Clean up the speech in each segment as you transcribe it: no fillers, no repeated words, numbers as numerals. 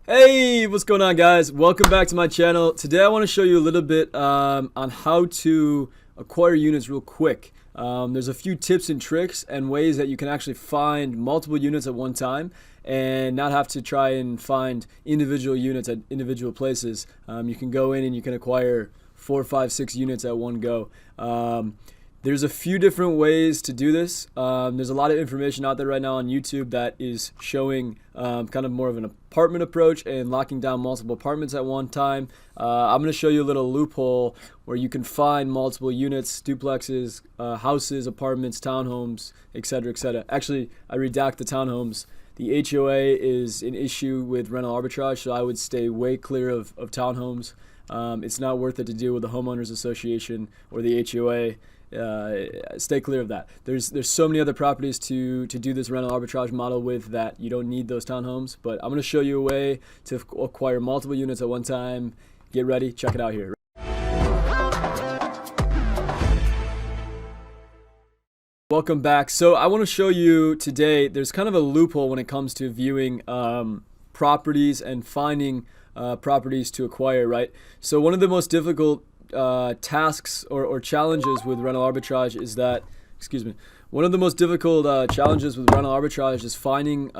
Hey, what's going on, guys? Welcome back to my channel. Today I want to show you a little bit on how to acquire units real quick. There's a few tips and tricks and ways that you can actually find multiple units at one time and not have to try and find individual units at individual places. You can go in and you can acquire 4, 5, 6 units at one go. There's a few different ways to do this. There's a lot of information out there right now on YouTube that is showing kind of more of an apartment approach and locking down multiple apartments at one time. I'm going to show you a little loophole where you can find multiple units, duplexes, houses, apartments, townhomes, etc., etc. Actually, I redact the townhomes. The HOA is an issue with rental arbitrage, so I would stay way clear of townhomes. It's not worth it to deal with the homeowners association or the HOA. Stay clear of that. There's so many other properties to do this rental arbitrage model with that you don't need those townhomes, but I'm going to show you a way to acquire multiple units at one time. Get ready, check it out here. Welcome back. So I want to show you today, there's kind of a loophole when it comes to viewing properties and finding properties to acquire, right? So one of the most difficult tasks or challenges with rental arbitrage is that, one of the most difficult challenges with rental arbitrage is finding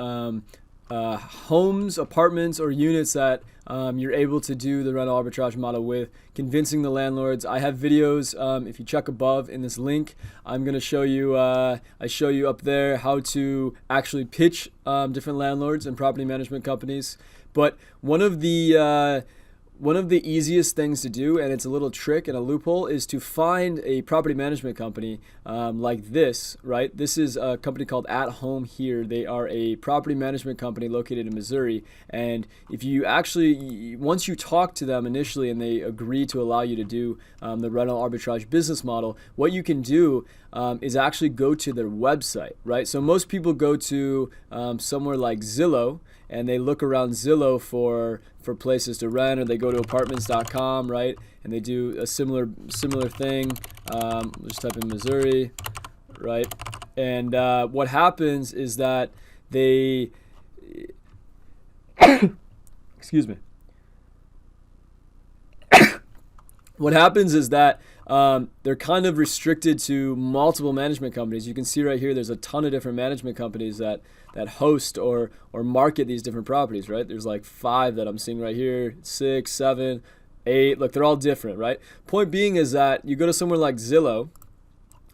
homes, apartments, or units that you're able to do the rental arbitrage model with, convincing the landlords. I have videos, if you check above in this link, I'm going to show you, I show you up there how to actually pitch different landlords and property management companies. But one of the easiest things to do, and it's a little trick and a loophole, is to find a property management company like this, right? This is a company called At Home here. They are a property management company located in Missouri. And if you actually, once you talk to them initially and they agree to allow you to do the rental arbitrage business model, what you can do is actually go to their website, right? So most people go to somewhere like Zillow, and they look around Zillow for places to rent, or they go to apartments.com, right? And they do a similar thing. Just type in Missouri, right? And what happens is that they, excuse me. What happens is that they're kind of restricted to multiple management companies. You can see right here, there's a ton of different management companies that host or market these different properties, right? There's like 5 that I'm seeing right here, 6, 7, 8. Look, they're all different, right? Point being is that you go to somewhere like Zillow,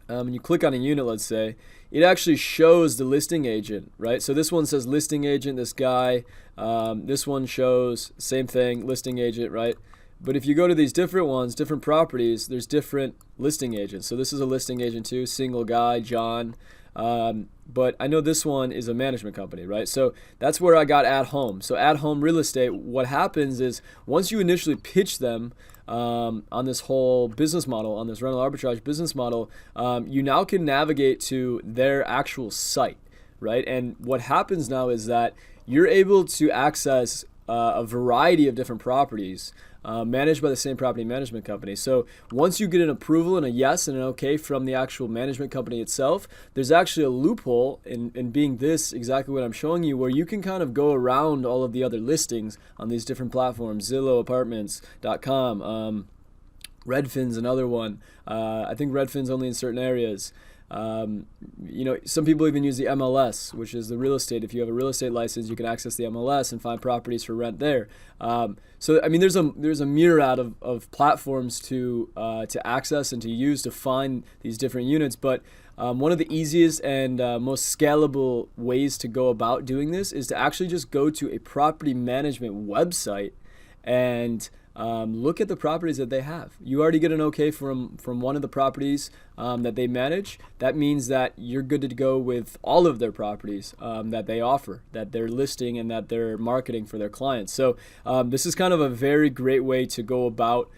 and you click on a unit, let's say, it actually shows the listing agent, right? So this one says listing agent, this guy. This one shows same thing, listing agent, right? But if you go to these different ones, different properties, there's different listing agents. So this is a listing agent too, single guy, John. But I know this one is a management company, right? So that's where I got At Home. So At Home Real Estate, what happens is once you initially pitch them on this whole business model, on this rental arbitrage business model, you now can navigate to their actual site, right? And what happens now is that you're able to access a variety of different properties managed by the same property management company. So once you get an approval and a yes and an okay from the actual management company itself, there's actually a loophole in being this exactly what I'm showing you, where you can kind of go around all of the other listings on these different platforms, Zillow, apartments.com, Redfin's another one. I think Redfin's only in certain areas. You know, some people even use the MLS, which is the real estate. If you have a real estate license, you can access the MLS and find properties for rent there. So I mean, there's a myriad of platforms to access and to use to find these different units. But one of the easiest and most scalable ways to go about doing this is to actually just go to a property management website and look at the properties that they have. You already get an okay from one of the properties that they manage. That means that you're good to go with all of their properties that they offer, that they're listing and that they're marketing for their clients. So this is kind of a very great way to go about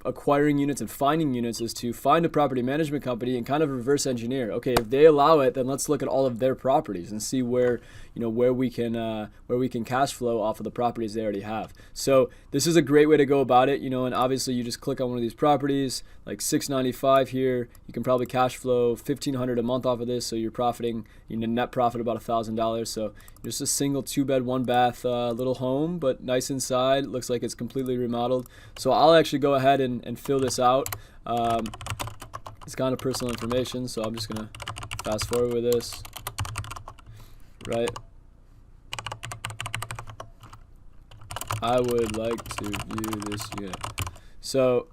acquiring units and finding units is to find a property management company and kind of reverse engineer. Okay, if they allow it, then let's look at all of their properties and see where we can cash flow off of the properties they already have. So this is a great way to go about it. And obviously you just click on one of these properties, like $695 here. You can probably cash flow $1,500 a month off of this, so you're profiting, net profit about $1,000. So just a single 2-bed, 1-bath little home, but nice inside. Looks like it's completely remodeled. So I'll actually go ahead and fill this out. It's kind of personal information, so I'm just gonna fast forward with this. Right. I would like to view this unit. So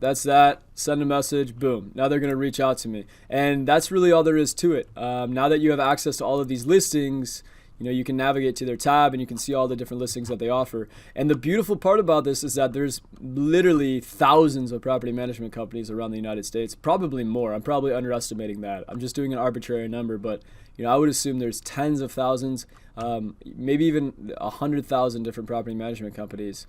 that's that. Send a message. Boom. Now they're going to reach out to me. And that's really all there is to it. Now that you have access to all of these listings, you can navigate to their tab and you can see all the different listings that they offer. And the beautiful part about this is that there's literally thousands of property management companies around the United States, probably more. I'm probably underestimating that. I'm just doing an arbitrary number, but I would assume there's tens of thousands, maybe even 100,000 different property management companies,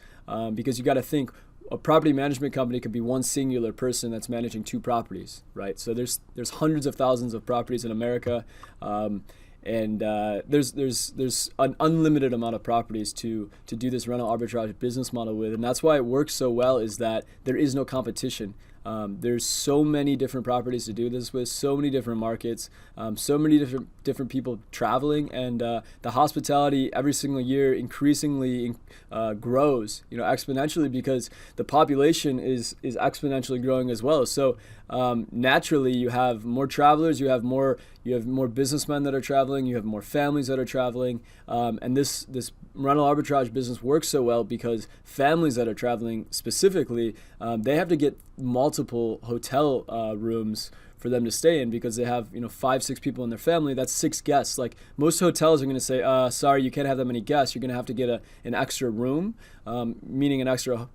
because you got to think a property management company could be one singular person that's managing 2 properties, right? So there's hundreds of thousands of properties in America. And there's an unlimited amount of properties to do this rental arbitrage business model with, and that's why it works so well, is that there is no competition. There's so many different properties to do this with, so many different markets, so many different people traveling, and the hospitality every single year increasingly grows, exponentially, because the population is exponentially growing as well. So naturally, you have more travelers, you have more businessmen that are traveling, you have more families that are traveling, and this rental arbitrage business works so well because families that are traveling specifically, they have to get multiple hotel rooms for them to stay in, because they have 5-6 people in their family. That's 6 guests. Like, most hotels are going to say, sorry, you can't have that many guests. You're going to have to get an extra room, meaning an extra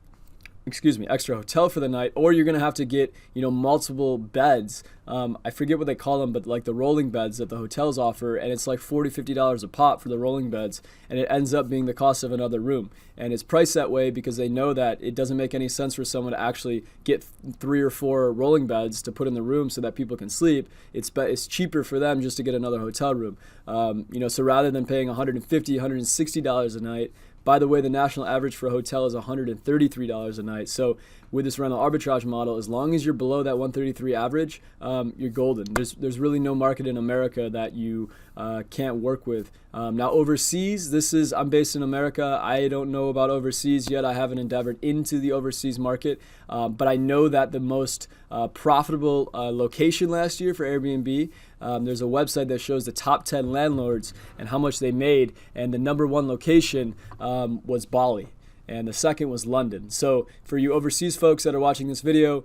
hotel for the night, or you're going to have to get, multiple beds. I forget what they call them, but like the rolling beds that the hotels offer, and it's like $40, $50 a pop for the rolling beds, and it ends up being the cost of another room. And it's priced that way because they know that it doesn't make any sense for someone to actually get 3 or 4 rolling beds to put in the room so that people can sleep. It's cheaper for them just to get another hotel room. So rather than paying $150, $160 a night, by the way, the national average for a hotel is $133 a night. So with this rental arbitrage model, as long as you're below that 133 average, you're golden. There's really no market in America that you can't work with. Now overseas, I'm based in America. I don't know about overseas yet. I haven't endeavored into the overseas market, but I know that the most profitable location last year for Airbnb, there's a website that shows the top 10 landlords and how much they made, and the number 1 location was Bali, and the second was London. So for you overseas folks that are watching this video,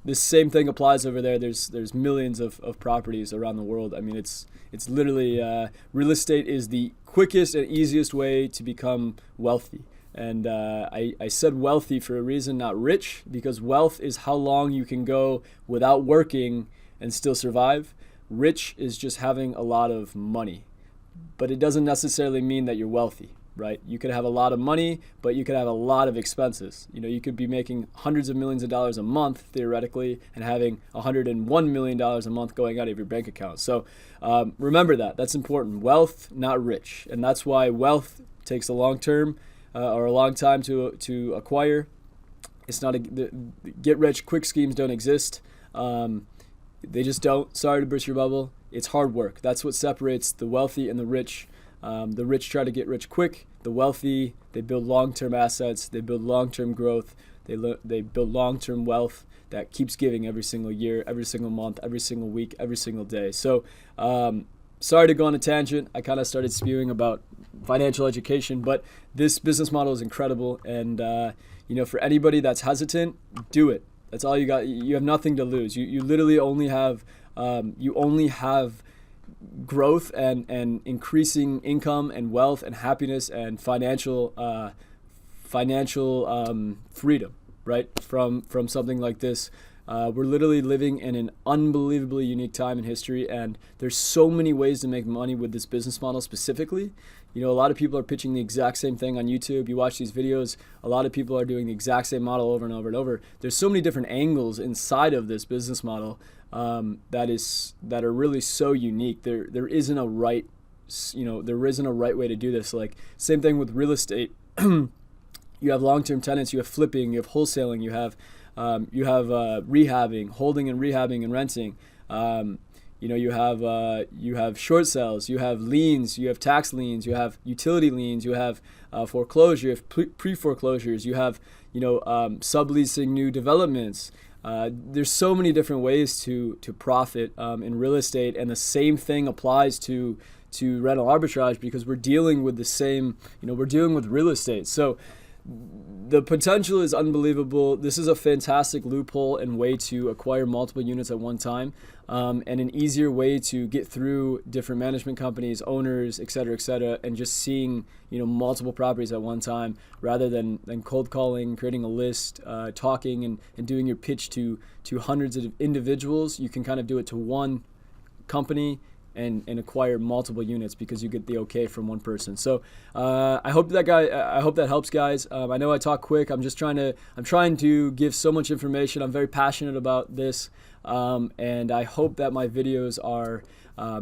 this same thing applies over there. There's millions of properties around the world. I mean, it's literally real estate is the quickest and easiest way to become wealthy. And I said wealthy for a reason, not rich, because wealth is how long you can go without working and still survive. Rich is just having a lot of money, but it doesn't necessarily mean that you're wealthy, right? You could have a lot of money, but you could have a lot of expenses. You could be making hundreds of millions of dollars a month, theoretically, and having $101 million a month going out of your bank account. So remember that. That's important. Wealth, not rich. And that's why wealth takes a long term or a long time to acquire. It's not get rich quick schemes don't exist. They just don't. Sorry to burst your bubble. It's hard work. That's what separates the wealthy and the rich. The rich try to get rich quick. The wealthy, they build long-term assets. They build long-term growth. They build long-term wealth that keeps giving every single year, every single month, every single week, every single day. So sorry to go on a tangent. I kind of started spewing about financial education, but this business model is incredible. And for anybody that's hesitant, do it. That's all you got. You have nothing to lose. You literally only have growth and increasing income and wealth and happiness and financial freedom, right? From something like this. We're literally living in an unbelievably unique time in history, and there's so many ways to make money with this business model specifically. You know, a lot of people are pitching the exact same thing on YouTube. You watch these videos, a lot of people are doing the exact same model over and over and over. There's so many different angles inside of this business model that are really so unique. There isn't a right, there isn't a right way to do this. Like, same thing with real estate. You have long-term tenants, you have flipping, you have wholesaling, you have rehabbing, holding and rehabbing and renting. You have short sales, you have liens, you have tax liens, you have utility liens, you have foreclosure, you have pre-foreclosures, you have subleasing new developments. There's so many different ways to profit in real estate, and the same thing applies to rental arbitrage, because we're dealing with the same, we're dealing with real estate. So the potential is unbelievable. This is a fantastic loophole and way to acquire multiple units at one time, and an easier way to get through different management companies, owners, et cetera, and just seeing multiple properties at one time, rather than cold calling, creating a list, talking and doing your pitch to hundreds of individuals. You can kind of do it to one company and acquire multiple units, because you get the okay from one person. So I hope that helps, guys. I know I talk quick. I'm trying to give so much information. I'm very passionate about this, and I hope that my videos are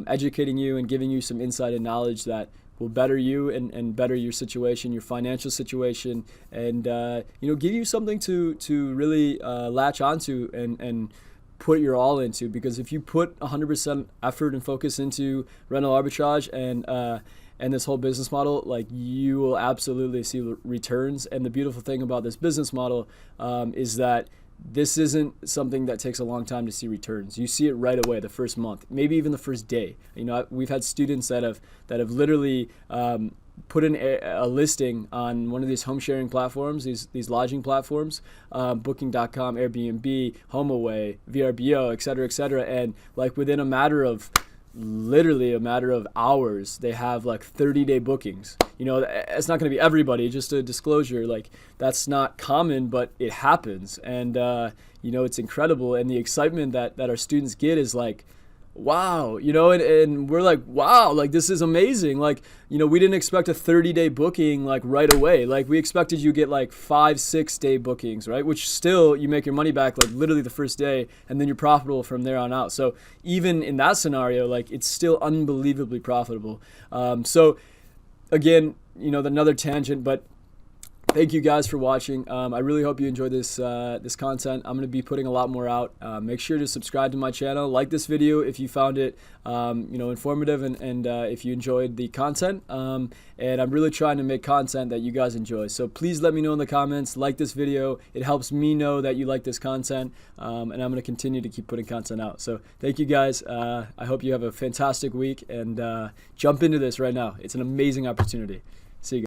educating you and giving you some insight and knowledge that will better you and better your situation, your financial situation, and give you something to really latch onto and put your all into. Because if you put 100% effort and focus into rental arbitrage and this whole business model, like, you will absolutely see returns. And the beautiful thing about this business model is that this isn't something that takes a long time to see returns. You see it right away, the first month, maybe even the first day. We've had students that have literally put in a listing on one of these home sharing platforms, these lodging platforms, Booking.com, Airbnb, HomeAway, VRBO, et cetera, and like within literally a matter of hours, they have like 30-day bookings. It's not going to be everybody, just a disclosure, like, that's not common, but it happens. And it's incredible. And the excitement that our students get is like, wow, and we're like, wow, like, this is amazing. Like, we didn't expect a 30-day booking like right away. Like, we expected you get like 5-6 day bookings, right? Which still, you make your money back like literally the first day, and then you're profitable from there on out. So even in that scenario, like, it's still unbelievably profitable. So again, another tangent, but thank you guys for watching. I really hope you enjoyed this content. I'm going to be putting a lot more out. Make sure to subscribe to my channel. Like this video if you found it informative, and if you enjoyed the content. And I'm really trying to make content that you guys enjoy. So please let me know in the comments. Like this video. It helps me know that you like this content. And I'm going to continue to keep putting content out. So thank you guys. I hope you have a fantastic week, and jump into this right now. It's an amazing opportunity.